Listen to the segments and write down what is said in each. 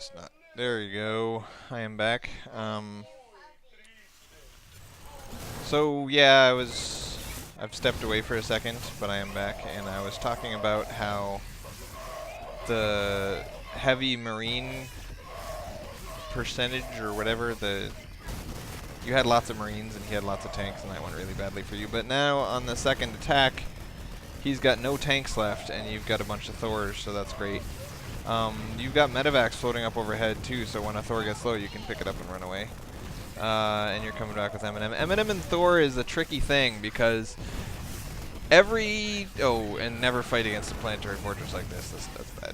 this nut? There you go. I am back. So yeah, I've stepped away for a second, but I am back, and I was talking about how the heavy marine percentage or whatever, you had lots of marines and he had lots of tanks, and that went really badly for you. But now on the second attack, he's got no tanks left, and you've got a bunch of Thors, so that's great. You've got medevacs floating up overhead too, so when a Thor gets low, you can pick it up and run away. And you're coming back with Eminem. Eminem and Thor is a tricky thing because and never fight against a planetary fortress like this. That's bad.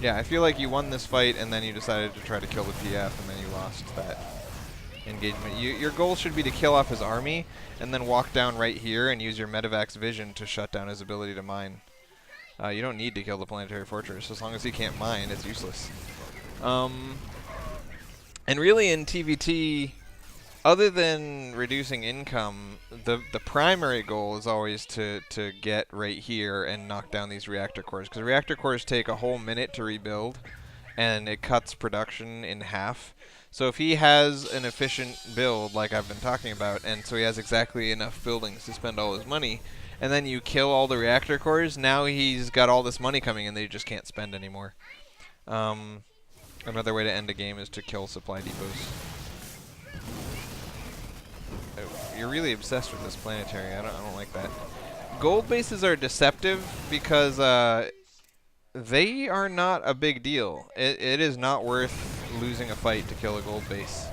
Yeah, I feel like you won this fight and then you decided to try to kill the PF and then you lost that engagement. Your goal should be to kill off his army and then walk down right here and use your medevac's vision to shut down his ability to mine. You don't need to kill the planetary fortress. As long as he can't mine, it's useless. And really in TvT, other than reducing income, the primary goal is always to get right here and knock down these reactor cores, because reactor cores take a whole minute to rebuild, and it cuts production in half. So if he has an efficient build, like I've been talking about, and so he has exactly enough buildings to spend all his money, and then you kill all the reactor cores, now he's got all this money coming in that he just can't spend anymore. Another way to end a game is to kill supply depots. You're really obsessed with this planetary. I don't like that. Gold bases are deceptive because they are not a big deal. It is not worth losing a fight to kill a gold base.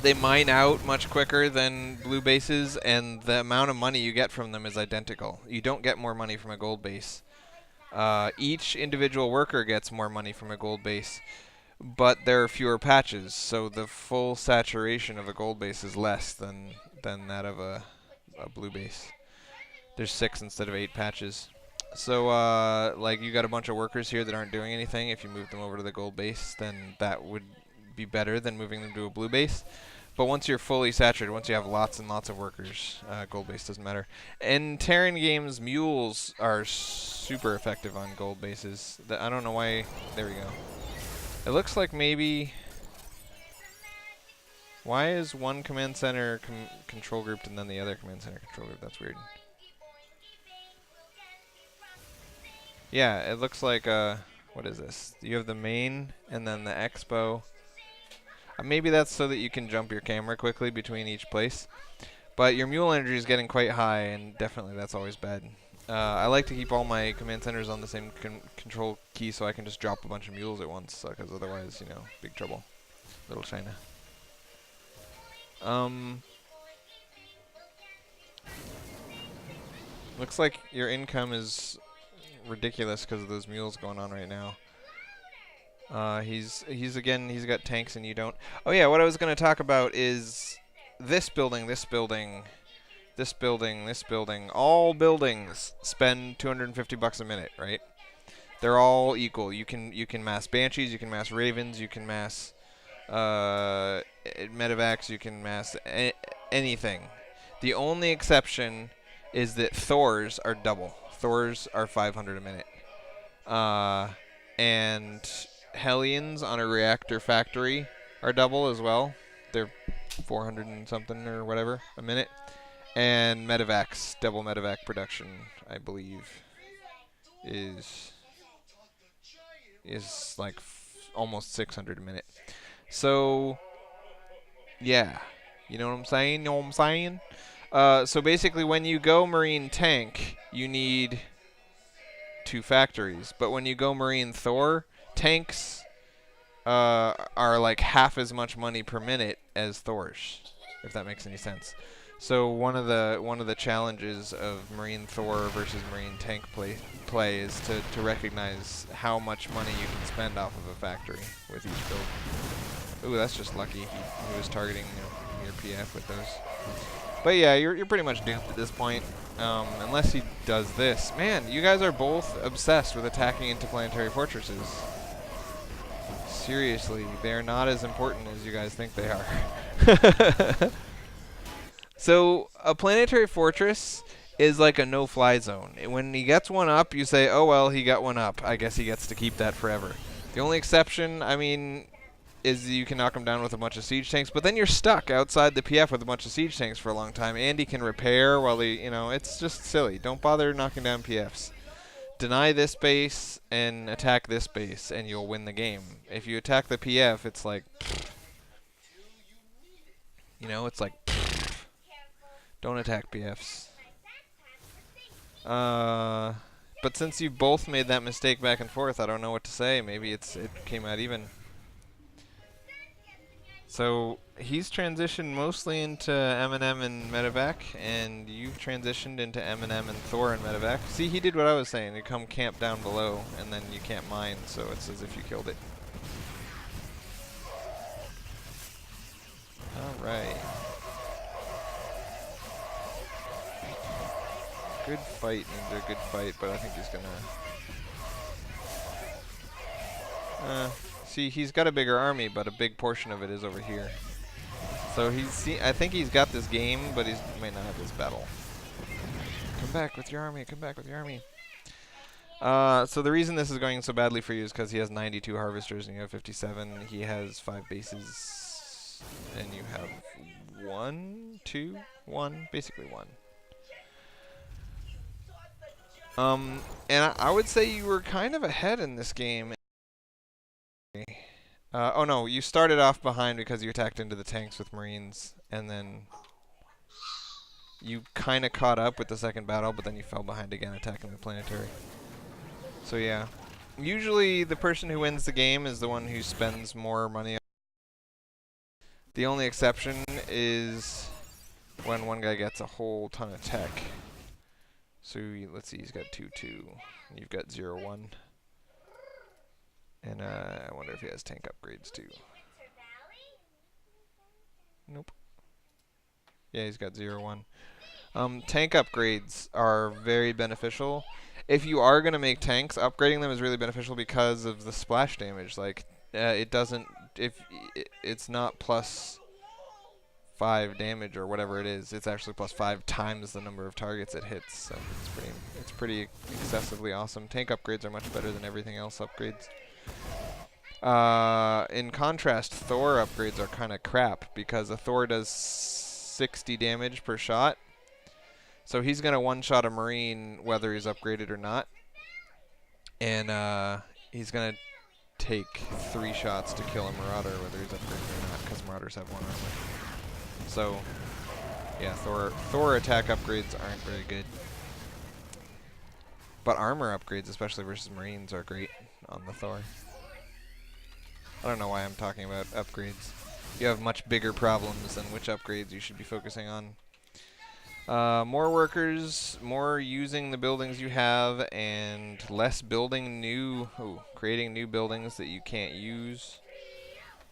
They mine out much quicker than blue bases, and the amount of money you get from them is identical. You don't get more money from a gold base. Each individual worker gets more money from a gold base, but there are fewer patches, so the full saturation of a gold base is less than that of a blue base. There's 6 instead of 8 patches. So, like, you got a bunch of workers here that aren't doing anything. If you move them over to the gold base, then that would be better than moving them to a blue base. But once you're fully saturated, once you have lots and lots of workers, gold base doesn't matter. In Terran games, mules are super effective on gold bases. I don't know why. There we go. It looks like maybe... Why is one command center control grouped and then the other command center control group? That's weird. Yeah, it looks like, what is this? You have the main and then the expo. Maybe that's so that you can jump your camera quickly between each place. But your mule energy is getting quite high, and definitely that's always bad. I like to keep all my command centers on the same control key so I can just drop a bunch of mules at once, because otherwise, you know, big trouble. Little China. Looks like your income is ridiculous because of those mules going on right now. He's got tanks and you don't. Oh yeah, what I was going to talk about is this building, this building, this building, this building. All buildings spend $250 a minute, right? They're all equal. You can mass banshees, you can mass ravens, you can mass medevacs, you can mass anything. The only exception is that Thors are double. Thors are 500 a minute. And Hellions on a reactor factory are double as well. They're 400 and something or whatever a minute. And medevacs, double medevac production, I believe, is like almost 600 a minute. So, yeah. You know what I'm saying? You know what I'm saying? So basically when you go Marine Tank, you need 2 factories. But when you go Marine Thor, tanks are like half as much money per minute as Thors, if that makes any sense. So one of the challenges of Marine Thor versus Marine Tank play is to recognize how much money you can spend off of a factory with each build. Ooh, that's just lucky. He was targeting your PF with those. But yeah, you're pretty much doomed at this point, unless he does this. Man, you guys are both obsessed with attacking interplanetary fortresses. Seriously, they're not as important as you guys think they are. So a planetary fortress is like a no-fly zone. When he gets one up, you say, oh, well, he got one up. I guess he gets to keep that forever. The only exception, I mean, is you can knock him down with a bunch of siege tanks, but then you're stuck outside the PF with a bunch of siege tanks for a long time. And he can repair while he, it's just silly. Don't bother knocking down PFs. Deny this base and attack this base, and you'll win the game. If you attack the PF, it's like, it's like, don't attack PFs. But since you both made that mistake back and forth, I don't know what to say. Maybe it came out even. So he's transitioned mostly into Eminem and medevac, and you've transitioned into Eminem and Thor and medevac. See, he did what I was saying. You come camp down below, and then you can't mine, so it's as if you killed it. All right. Good fight, Ninja, good fight, but I think he's gonna... see, he's got a bigger army, but a big portion of it is over here. So I think he's got this game, but he might not have this battle. Come back with your army, come back with your army. So the reason this is going so badly for you is because he has 92 harvesters and you have 57. He has 5 bases, and you have 1, 2, 1, basically 1. And I would say you were kind of ahead in this game. Oh no, you started off behind because you attacked into the tanks with Marines, and then you kind of caught up with the second battle, but then you fell behind again attacking the planetary. So yeah. Usually the person who wins the game is the one who spends more money. The only exception is when one guy gets a whole ton of tech. So let's see, he's got 2-2, and you've got 0-1. And I wonder if he has tank upgrades too. Nope. Yeah, he's got 0-1. Tank upgrades are very beneficial. If you are going to make tanks, upgrading them is really beneficial because of the splash damage. Like, it doesn't, it's not plus 5 damage or whatever it is. It's actually plus 5 times the number of targets it hits. So it's pretty excessively awesome. Tank upgrades are much better than everything else upgrades. In contrast, Thor upgrades are kind of crap because a Thor does 60 damage per shot. So he's going to one-shot a Marine whether he's upgraded or not. And he's going to take 3 shots to kill a Marauder whether he's upgraded or not, because Marauders have 1 armor. So, yeah, Thor attack upgrades aren't very good. But armor upgrades, especially versus Marines, are great on the Thor. I don't know why I'm talking about upgrades. You have much bigger problems than which upgrades you should be focusing on. More workers, more using the buildings you have, and less building new, creating new buildings that you can't use.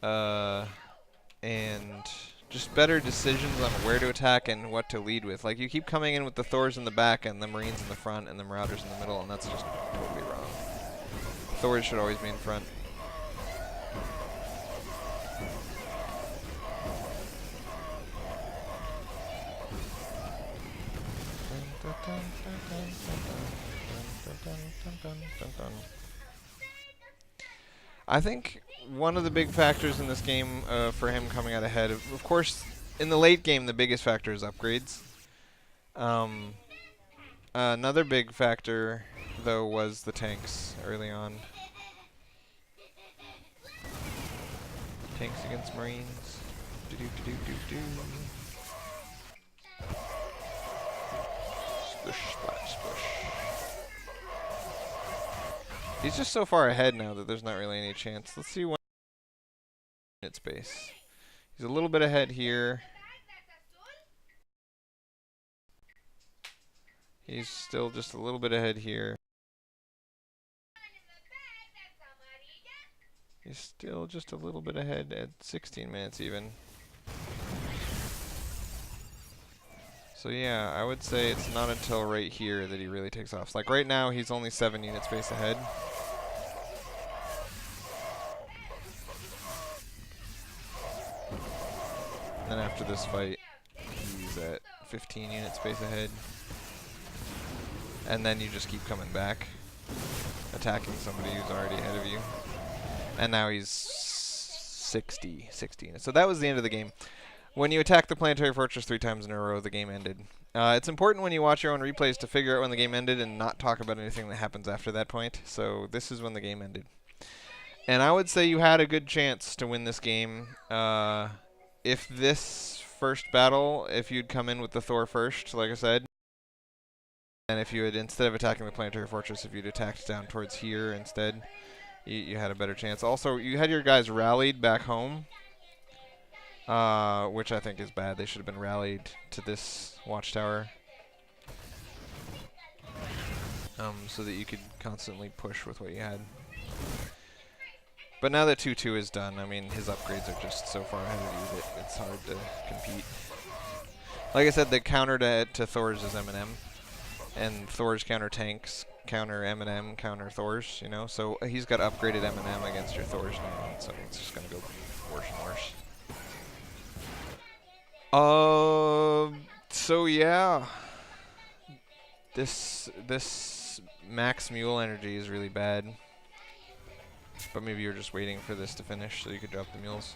And just better decisions on where to attack and what to lead with. Like, you keep coming in with the Thors in the back and the Marines in the front and the Marauders in the middle, and that's just totally wrong. Thors should always be in front. I think one of the big factors in this game for him coming out ahead, of course, in the late game, the biggest factor is upgrades. Another big factor, though, was the tanks early on. Tanks against Marines. Do-do-do-do-do-do. Splish, splash, splish. He's just so far ahead now that there's not really any chance. Let's see when unit space. He's a little bit ahead here. He's still just a little bit ahead here. He's still just a little bit ahead at 16 minutes even. So yeah, I would say it's not until right here that he really takes off. So like right now, he's only 7 unit space ahead. And then after this fight, he's at 15 unit space ahead. and then you just keep coming back, attacking somebody who's already ahead of you. And now he's 60. So that was the end of the game. When you attack the planetary fortress 3 times in a row, the game ended. It's important when you watch your own replays to figure out when the game ended and not talk about anything that happens after that point. So this is when the game ended. And I would say you had a good chance to win this game. If this first battle, if you'd come in with the Thor first, like I said, and if you had, instead of attacking the planetary fortress, if you'd attacked down towards here instead, you had a better chance. Also, you had your guys rallied back home, which I think is bad. They should have been rallied to this watchtower, so that you could constantly push with what you had. But now that 2-2 is done, I mean, his upgrades are just so far ahead of you that it's hard to compete. Like I said, the counter to Thor's is M&M, and Thor's counter tanks, counter M&M, counter Thor's, you know? So he's got upgraded M&M against your Thor's now, so it's just going to go worse and worse. So yeah. This max mule energy is really bad. But maybe you're just waiting for this to finish so you could drop the mules.